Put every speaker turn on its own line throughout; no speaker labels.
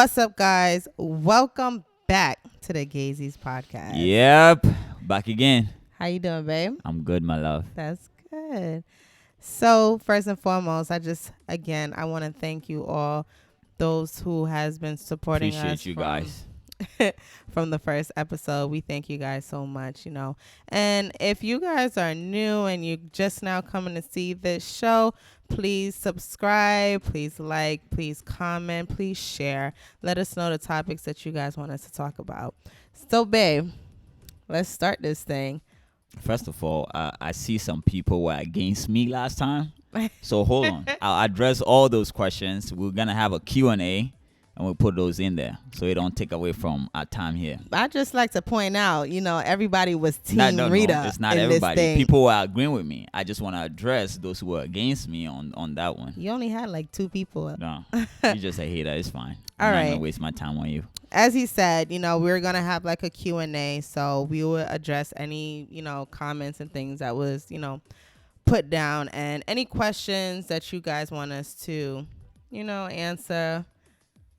What's up, guys? Welcome back to the Gaisies Podcast.
Yep, back again.
How you doing, babe?
I'm good, my love.
That's good. So, first and foremost, I want to thank you all, those who has been supporting us.
Appreciate you guys.
From the first episode. We thank you guys so much, And if you guys are new and you're just now coming to see this show, please subscribe, please like, please comment, please share. Let us know the topics that you guys want us to talk about. So, babe, let's start this thing.
First of all, I see some people were against me last time. So hold on. I'll address all those questions. We're going to have a Q&A. And we'll put those in there so it don't take away from our time here.
I just like to point out, everybody was Team Rita.
No, it's not everybody. People were agreeing with me. I just want to address those who were against me on that one.
You only had like 2 people.
No, you're just a hater. It's fine. I'm not going to waste my time on you.
As he said, we're going to have like a Q&A. So we will address any, comments and things that was, put down. And any questions that you guys want us to, answer.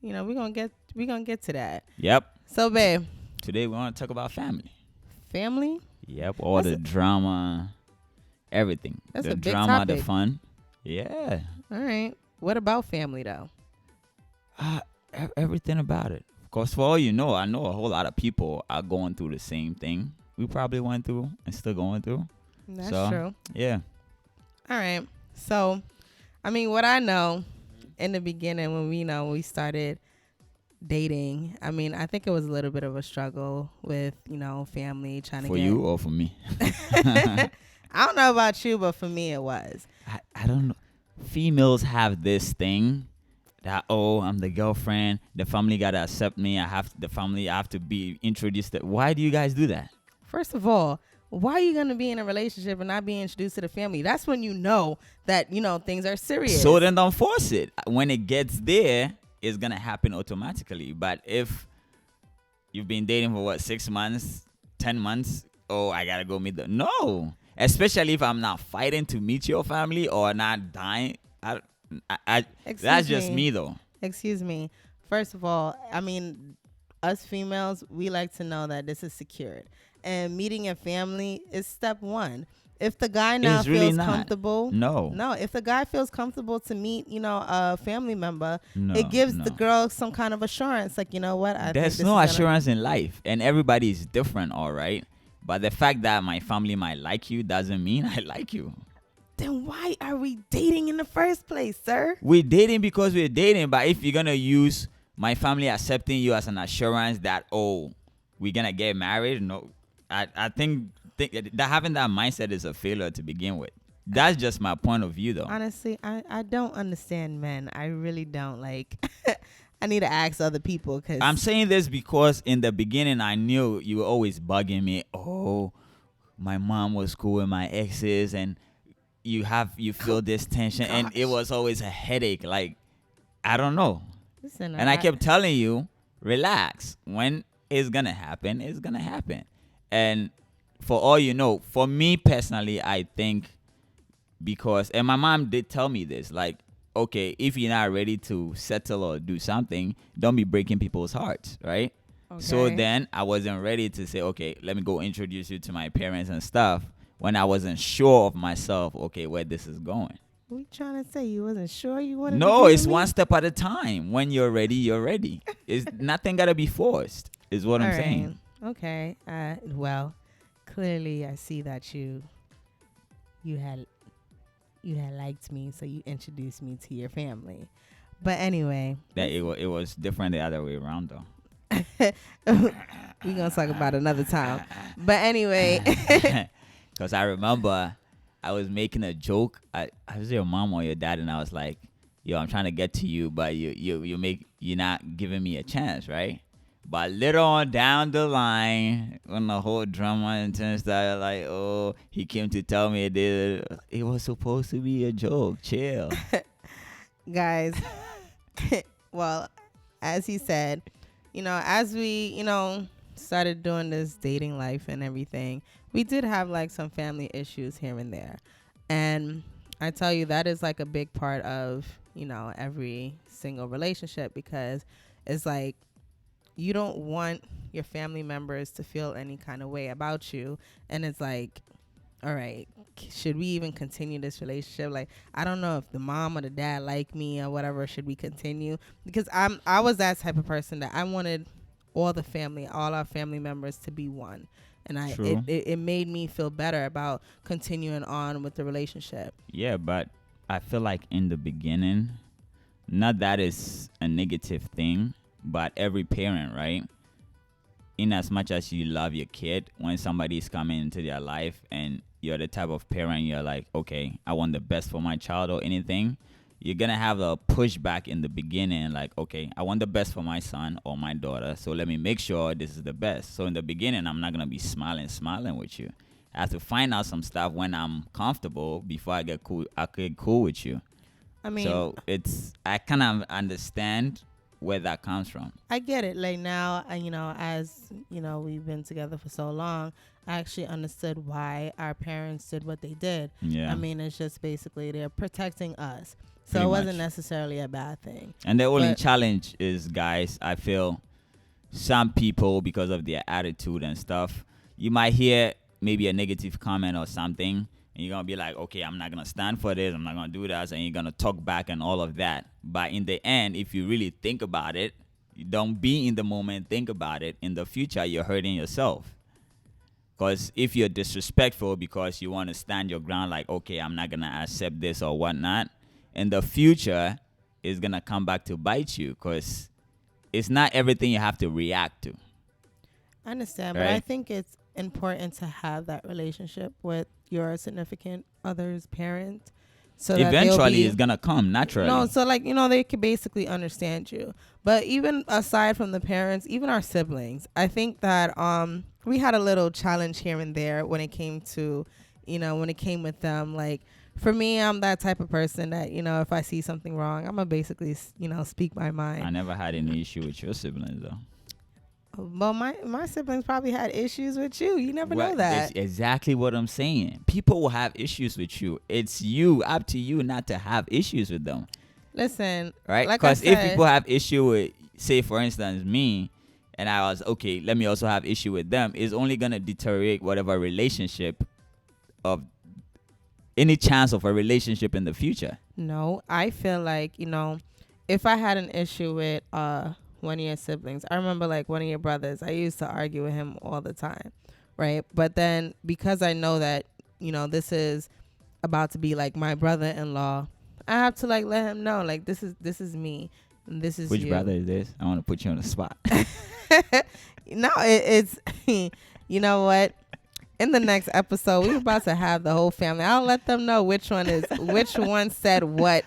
We're gonna get to that.
Yep.
So, babe,
today we want to talk about family.
Family?
Yep. All the drama, everything.
That's
the
a big
drama,
topic.
the fun. Yeah.
All right. What about family, though?
Everything about it. Of course, for all you know, I know a whole lot of people are going through the same thing we probably went through and still going through.
That's true.
Yeah.
All right. So, what I know. In the beginning, when we started dating, I think it was a little bit of a struggle with, family trying to
get... For you or for me?
I don't know about you, but for me it was.
I don't know. Females have this thing that, I'm the girlfriend. The family got to accept me. I have to be introduced. Why do you guys do that?
First of all, why are you going to be in a relationship and not be introduced to the family? That's when you know that, things are serious.
So then don't force it. When it gets there, it's going to happen automatically. But if you've been dating for 6 months, 10 months, I got to go meet them. No. Especially if I'm not fighting to meet your family or not dying. That's just me, though.
Excuse me. First of all, us females, we like to know that this is secured. And meeting a family is step 1. If the guy now feels comfortable, no. If the guy feels comfortable to meet, a family member, it gives the girl some kind of assurance. Like, what?
There's no assurance in life, and everybody is different, all right. But the fact that my family might like you doesn't mean I like you.
Then why are we dating in the first place, sir?
We're dating because we're dating. But if you're gonna use my family accepting you as an assurance that we're gonna get married, no. I think that having that mindset is a failure to begin with. That's just my point of view, though.
Honestly, I don't understand men. I really don't. Like, I need to ask other people. Cause
I'm saying this because in the beginning, I knew you were always bugging me. My mom was cool with my exes, and you feel this tension, and it was always a headache. Like, I don't know.
Listen,
and I kept telling you, relax. When it's going to happen, it's going to happen. And for all you know, for me personally, I think and my mom did tell me this, like, okay, if you're not ready to settle or do something, don't be breaking people's hearts, right? Okay. So then I wasn't ready to say, okay, let me go introduce you to my parents and stuff when I wasn't sure of myself, okay, where this is going.
What are you trying to say? You wasn't sure you wanted
No,
to
it's one step at a time. When you're ready, you're ready. It's nothing got to be forced, is what I'm saying.
Okay. Well, clearly I see that you had liked me, so you introduced me to your family. But anyway,
that it was different the other way around, though.
We're gonna talk about another time. But anyway,
because I remember I was making a joke. I was your mom or your dad, and I was like, "Yo, I'm trying to get to you, but you're not giving me a chance, right?" But later on down the line, when the whole drama and things started, like, he came to tell me it was supposed to be a joke. Chill.
Guys, well, as he said, as we, started doing this dating life and everything, we did have like some family issues here and there. And I tell you, that is like a big part of, every single relationship, because It's like you don't want your family members to feel any kind of way about you. And it's like, all right, should we even continue this relationship? Like, I don't know if the mom or the dad like me or whatever. Should we continue? Because I was that type of person that I wanted all our family members to be one. And it made me feel better about continuing on with the relationship.
Yeah, but I feel like in the beginning, not that is a negative thing, but every parent, right? In as much as you love your kid, when somebody's coming into their life and you're the type of parent, you're like, okay, I want the best for my child or anything, you're going to have a pushback in the beginning, like, okay, I want the best for my son or my daughter, so let me make sure this is the best. So in the beginning, I'm not going to be smiling with you. I have to find out some stuff when I'm comfortable before I get cool with you.
I mean,
so I kind of understand where that comes from.
I get it. Like now, as we've been together for so long, I actually understood why our parents did what they did.
Yeah.
I mean, it's just basically they're protecting us. So
Pretty
it wasn't
much.
necessarily a bad thing.
And the only challenge is, guys, I feel some people, because of their attitude and stuff, you might hear maybe a negative comment or something, and you're going to be like, okay, I'm not going to stand for this, I'm not going to do that, and you're going to talk back and all of that. But in the end, if you really think about it, you don't be in the moment, think about it, in the future, you're hurting yourself. Because if you're disrespectful because you want to stand your ground, like, okay, I'm not going to accept this or whatnot, in the future, it's going to come back to bite you, because it's not everything you have to react to.
I understand,
right?
But I think it's important to have that relationship with your significant other's parent. So
eventually it's going to come naturally.
No, so like, they could basically understand you. But even aside from the parents, even our siblings, I think that we had a little challenge here and there when it came to, when it came with them. Like, for me, I'm that type of person that, if I see something wrong, I'm going to basically, speak my mind.
I never had any issue with your siblings, though.
Well, my siblings probably had issues with you. You never know that.
That's exactly what I'm saying. People will have issues with you. It's up to you not to have issues with them.
Listen,
right?
Like
because if people have issue with, say, for instance, me, and I was, okay, let me also have issue with them, it's only going to deteriorate whatever relationship of any chance of a relationship in the future.
No, I feel like, if I had an issue with one of your siblings, I remember like one of your brothers, I used to argue with him all the time, right? But then because I know that, this is about to be like my brother-in-law, I have to like let him know, like, this is me. And this is
Which
you.
brother is this? I want to put you on the spot.
No, it's, you know what? In the next episode, we're about to have the whole family. I'll let them know which one said what,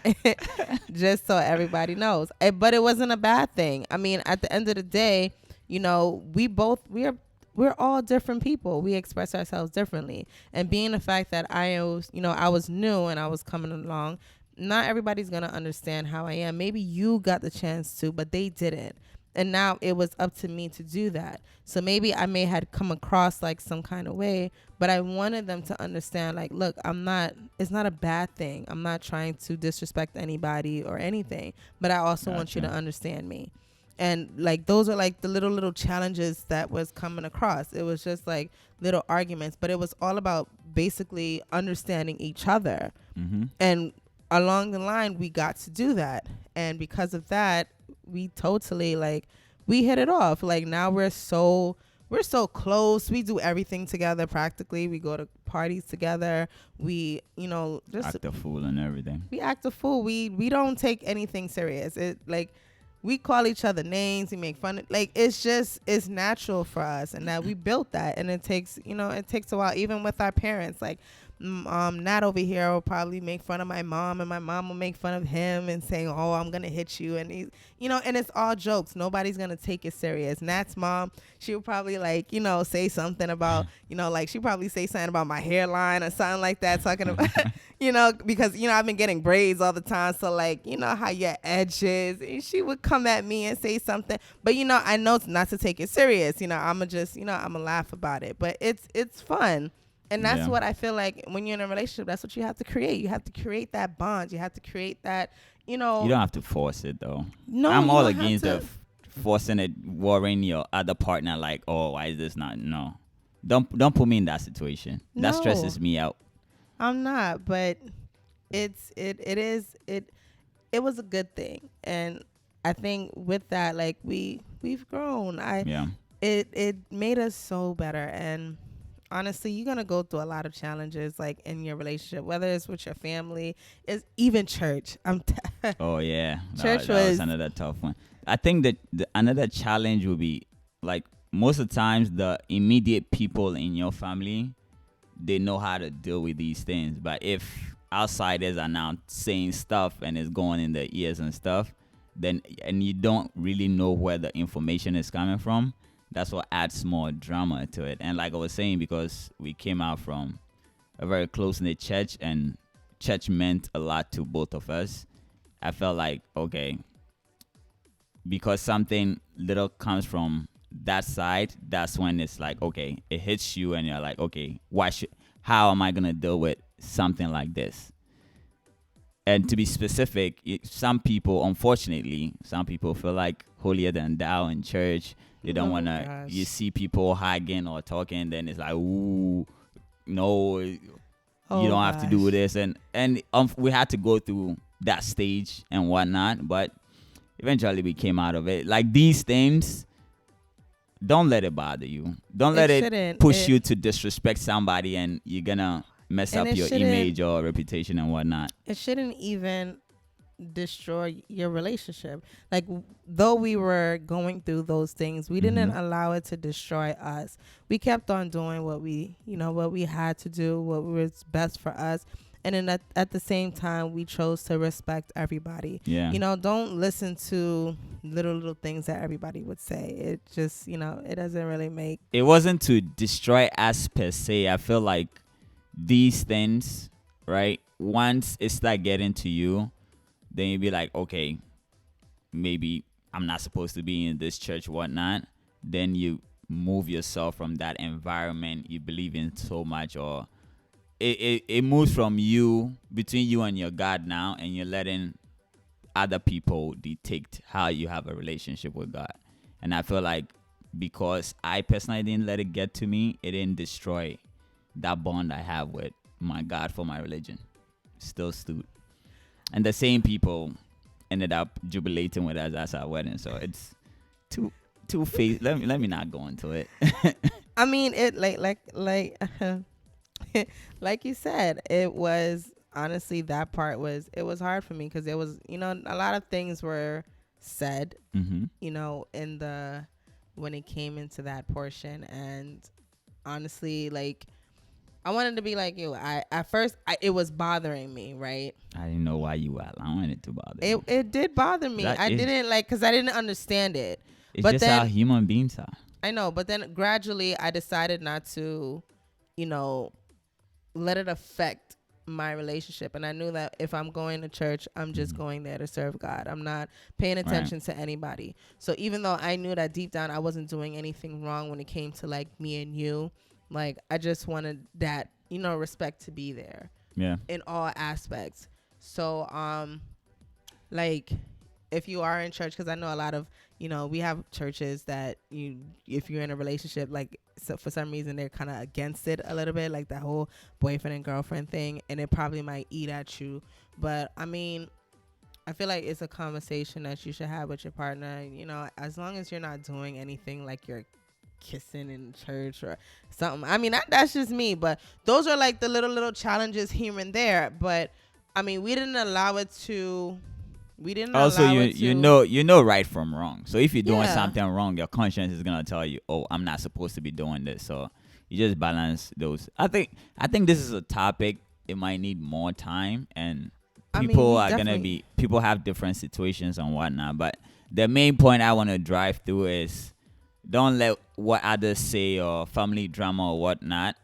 just so everybody knows. But it wasn't a bad thing. I mean, at the end of the day, we're all different people. We express ourselves differently. And being the fact that I was new and I was coming along, not everybody's going to understand how I am. Maybe you got the chance to, but they didn't. And now it was up to me to do that. So maybe I may had come across like some kind of way, but I wanted them to understand, like, look, it's not a bad thing. I'm not trying to disrespect anybody or anything, but I also want you to understand me. And like, those are like the little challenges that was coming across. It was just like little arguments, but it was all about basically understanding each other.
Mm-hmm.
And along the line, we got to do that. And because of that, we totally we hit it off. Like, now we're so close. We do everything together practically. We go to parties together. We, just
act a fool and everything.
We act a fool. We don't take anything serious. It like, we call each other names. We make fun of, like, it's natural for us, and that we built that. And it takes a while, even with our parents. Like, Nat over here will probably make fun of my mom, and my mom will make fun of him and saying, oh, I'm gonna hit you, and he's, and it's all jokes. Nobody's gonna take it serious. Nat's mom, she would probably say something about, she probably say something about my hairline or something like that, talking about because I've been getting braids all the time, so how your edges, and she would come at me and say something, but I know not to take it serious. I'ma just I'ma laugh about it, but it's fun. And that's what I feel like when you're in a relationship, that's what you have to create. You have to create that bond. You have to create that,
You don't have to force it, though.
No,
I'm all against the forcing it, worrying your other partner like, oh, why is this not? No, don't put me in that situation. That
No.
stresses me out.
I'm not, but it was a good thing, and I think with that, like we've grown.
Yeah.
It made us so better, and honestly, you're gonna go through a lot of challenges, like in your relationship, whether it's with your family, is even church.
Oh yeah,
Church
that was
was
another tough one. I think that another challenge would be like most of the times the immediate people in your family, they know how to deal with these things. But if outsiders are now saying stuff and it's going in their ears and stuff, then and you don't really know where the information is coming from, that's what adds more drama to it. And like I was saying, because we came out from a very close knit church and church meant a lot to both of us, I felt like, okay, because something little comes from that side, that's when it's like, okay, it hits you and you're like, okay, how am I gonna deal with something like this? And to be specific, some people, unfortunately, some people feel like holier than thou in church. They don't want to.
gosh.
You see people hugging or talking, then it's like, ooh, no, you don't have to do this, and we had to go through that stage and whatnot. But eventually, we came out of it. Like these things, don't let it bother you. Don't let it push you to disrespect somebody, and you're gonna mess up your image or reputation and whatnot.
It shouldn't even destroy your relationship. Like, though we were going through those things, we didn't allow it to destroy us. We kept on doing what we had to do, what was best for us. And then at the same time, we chose to respect everybody.
Yeah.
Don't listen to little things that everybody would say. It just, it doesn't really make.
It wasn't to destroy us per se. I feel like these things, right? Once it start getting to you, then you be like, okay, maybe I'm not supposed to be in this church, whatnot. Then you move yourself from that environment you believe in so much, or it moves from you, between you and your God now, and you're letting other people dictate how you have a relationship with God. And I feel like because I personally didn't let it get to me, it didn't destroy that bond I have with my God for my religion. Still stood. And the same people ended up jubilating with us at our wedding. So it's two phase. Let me not go into it.
I mean, it like you said, it was honestly, that part was hard for me because it was, a lot of things were said, in when it came into that portion. And honestly, like, I wanted to be like you. At first it was bothering me, right?
I didn't know why you were allowing it to bother you.
It did bother me. I didn't because I didn't understand it.
It's
but
just
then,
how human beings are.
I know, but then gradually I decided not to, let it affect my relationship. And I knew that if I'm going to church, I'm just going there to serve God. I'm not paying attention to anybody. So even though I knew that deep down I wasn't doing anything wrong when it came to like me and you, like, I just wanted that, respect to be there.
Yeah.
In all aspects. So, like, if you are in church, because I know a lot of, we have churches that if you're in a relationship, like, so for some reason they're kind of against it a little bit, like that whole boyfriend and girlfriend thing, and it probably might eat at you. But I mean, I feel like it's a conversation that you should have with your partner. As long as you're not doing anything like you're kissing in church or something. I mean, that's just me, but those are like the little challenges here and there. But I mean, we didn't allow it to.
Also, you know right from wrong. So if you're doing something wrong, your conscience is gonna tell you, oh, I'm not supposed to be doing this. So you just balance those. I think this is a topic. It might need more time, and people people have different situations and whatnot. But the main point I want to drive through is, don't let what others say or family drama or whatnot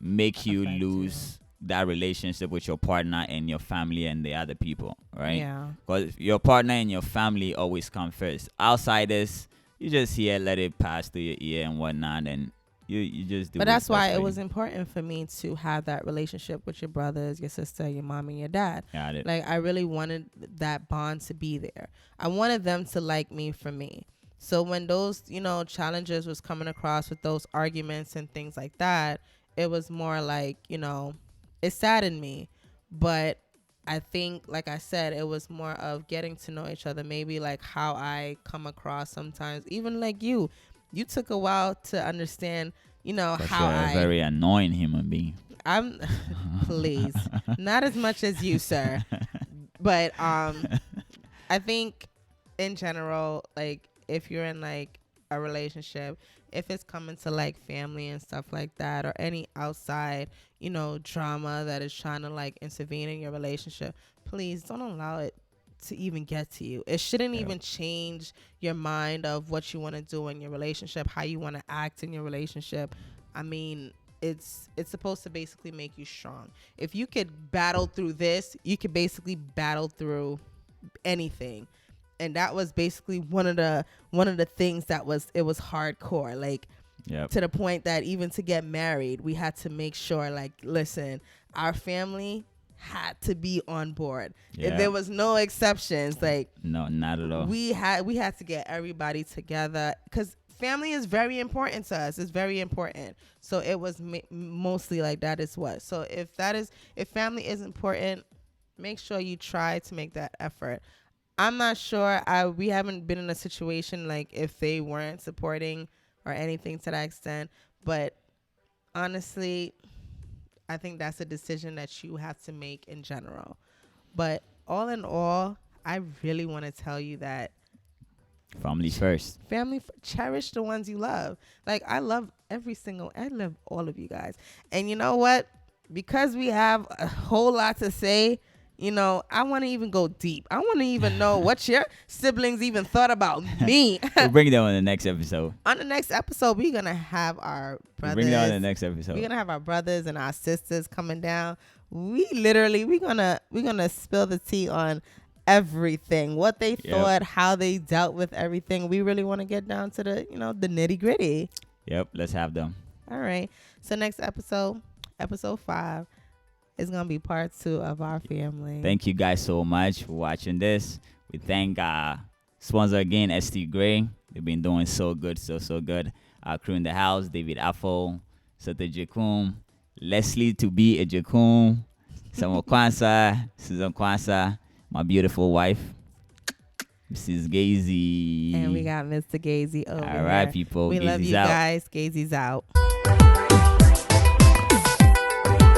make you lose that relationship with your partner and your family and the other people, right?
Yeah.
Because your partner and your family always come first. Outsiders, you just hear, let it pass through your ear and whatnot, and you just do.
But that's why it was important for me to have that relationship with your brothers, your sister, your mom, and your dad.
Got it.
Like, I really wanted that bond to be there. I wanted them to like me for me. So when those, challenges was coming across with those arguments and things like that, it was more like, it saddened me. But I think, like I said, it was more of getting to know each other. Maybe like how I come across sometimes, even like you took a while to understand, how
a very annoying human being.
I'm please, not as much as you, sir. But I think in general, like if you're in like a relationship, if it's coming to like family and stuff like that, or any outside, drama that is trying to like intervene in your relationship, please don't allow it to even get to you. It shouldn't even change your mind of what you want to do in your relationship, how you want to act in your relationship. I mean, it's supposed to basically make you strong. If you could battle through this, you could basically battle through anything. And that was basically one of the things that was hardcore, like to the point that even to get married, we had to make sure, like, listen, our family had to be on board. If there was no exceptions, like,
no, not at all.
We had to get everybody together, because family is very important to us. It's very important. So it was mostly like that is what. So if family is important, make sure you try to make that effort. I'm not sure. We haven't been in a situation like if they weren't supporting or anything to that extent. But honestly, I think that's a decision that you have to make in general. But all in all, I really want to tell you that
family first.
Cherish the ones you love. Like, I love all of you guys. And you know what? Because we have a whole lot to say, I want to even go deep. I want to even know what your siblings even thought about me.
We'll bring them on the next episode.
On the next episode, we're going to have our brothers.
We'll bring them on the next episode.
We're going to have our brothers and our sisters coming down. We're going to spill the tea on everything, what they thought, how they dealt with everything. We really want to get down to the, the nitty gritty.
Yep. Let's have them.
All right. So next episode 5, is going to be part 2 of our family.
Thank you guys so much for watching this. We thank our sponsor again, ST Gray. They've been doing so good, so good. Our crew in the house, David Afful, Seth Agyekum, Leslie to be Agyekum, Samuel Quansah, Susanne Quansah, my beautiful wife, Mrs. Gaisie.
And we got Mr. Gaisie over
All right,
here.
people.
We
Gaisie's
love you
out.
guys. Gaisie's out.